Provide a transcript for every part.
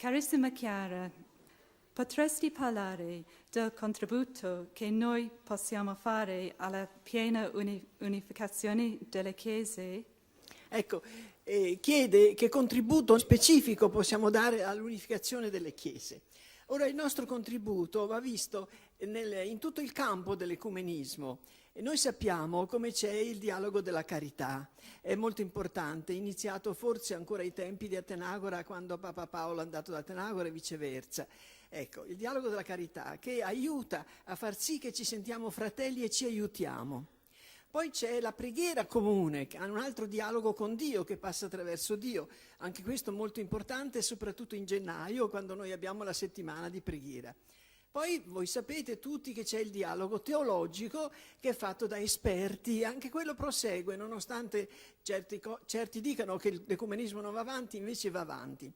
Carissima Chiara, potresti parlare del contributo che noi possiamo fare alla piena unificazione delle Chiese? Ecco, chiede che contributo specifico possiamo dare all'unificazione delle Chiese. Ora, il nostro contributo va visto in tutto il campo dell'ecumenismo. E noi sappiamo come c'è il dialogo della carità, è molto importante, iniziato forse ancora ai tempi di Atenagora, quando Papa Paolo è andato da Atenagora e viceversa. Ecco, il dialogo della carità che aiuta a far sì che ci sentiamo fratelli e ci aiutiamo. Poi c'è la preghiera comune, che ha un altro dialogo con Dio, che passa attraverso Dio. Anche questo molto importante, soprattutto in gennaio, quando noi abbiamo la settimana di preghiera. Poi voi sapete tutti che c'è il dialogo teologico che è fatto da esperti, anche quello prosegue, nonostante certi dicano che l'ecumenismo non va avanti, invece va avanti.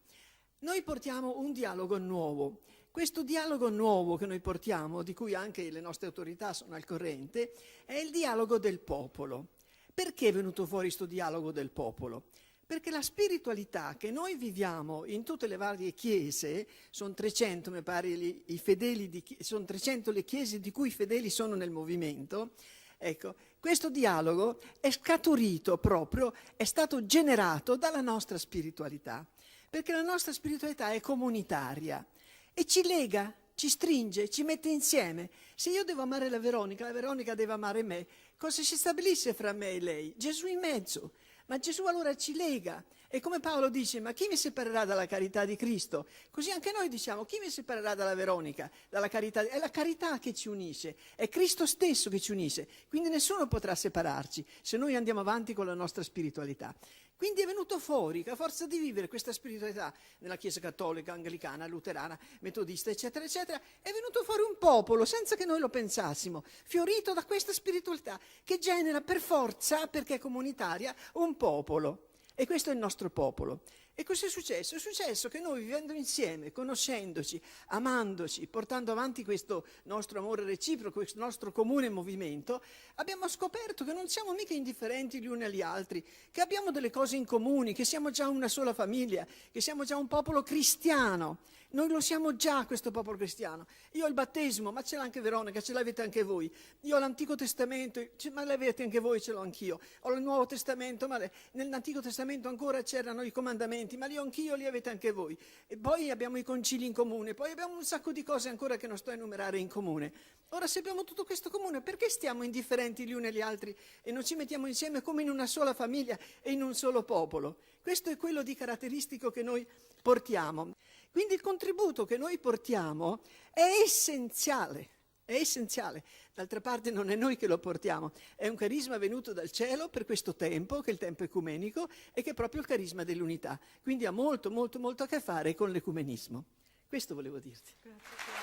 Noi portiamo un dialogo nuovo. Questo dialogo nuovo che noi portiamo, di cui anche le nostre autorità sono al corrente, è il dialogo del popolo. Perché è venuto fuori questo dialogo del popolo? Perché la spiritualità che noi viviamo in tutte le varie chiese, sono 300 mi pare i fedeli, sono 300 le chiese di cui i fedeli sono nel movimento, ecco, questo dialogo è scaturito proprio, è stato generato dalla nostra spiritualità, perché la nostra spiritualità è comunitaria e ci lega, ci stringe, ci mette insieme. Se io devo amare la Veronica deve amare me, cosa si stabilisce fra me e lei? Gesù in mezzo. Ma Gesù allora ci lega. E come Paolo dice, ma chi mi separerà dalla carità di Cristo? Così anche noi diciamo, chi mi separerà dalla Veronica, dalla carità? È la carità che ci unisce, è Cristo stesso che ci unisce. Quindi nessuno potrà separarci se noi andiamo avanti con la nostra spiritualità. Quindi è venuto fuori che a forza di vivere questa spiritualità nella Chiesa cattolica, anglicana, luterana, metodista, eccetera, eccetera, è venuto fuori un popolo, senza che noi lo pensassimo, fiorito da questa spiritualità che genera per forza, perché è comunitaria, un popolo. E questo è il nostro popolo. E cosa è successo? È successo che noi vivendo insieme, conoscendoci, amandoci, portando avanti questo nostro amore reciproco, questo nostro comune movimento, abbiamo scoperto che non siamo mica indifferenti gli uni agli altri, che abbiamo delle cose in comune, che siamo già una sola famiglia, che siamo già un popolo cristiano. Noi lo siamo già, questo popolo cristiano. Io ho il battesimo, ma ce l'ha anche Veronica, ce l'avete anche voi. Io ho l'Antico Testamento, ma l'avete anche voi, ce l'ho anch'io. Ho il Nuovo Testamento, ma nell'Antico Testamento ancora c'erano i comandamenti, ma li ho anch'io, li avete anche voi. E poi abbiamo i concili in comune, poi abbiamo un sacco di cose ancora che non sto a enumerare in comune. Ora, se abbiamo tutto questo comune, perché stiamo indifferenti gli uni agli altri e non ci mettiamo insieme come in una sola famiglia e in un solo popolo? Questo è quello di caratteristico che noi portiamo. Quindi il contributo che noi portiamo è essenziale, è essenziale. D'altra parte non è noi che lo portiamo, è un carisma venuto dal cielo per questo tempo, che è il tempo ecumenico, e che è proprio il carisma dell'unità. Quindi ha molto, molto, molto a che fare con l'ecumenismo. Questo volevo dirti. Grazie.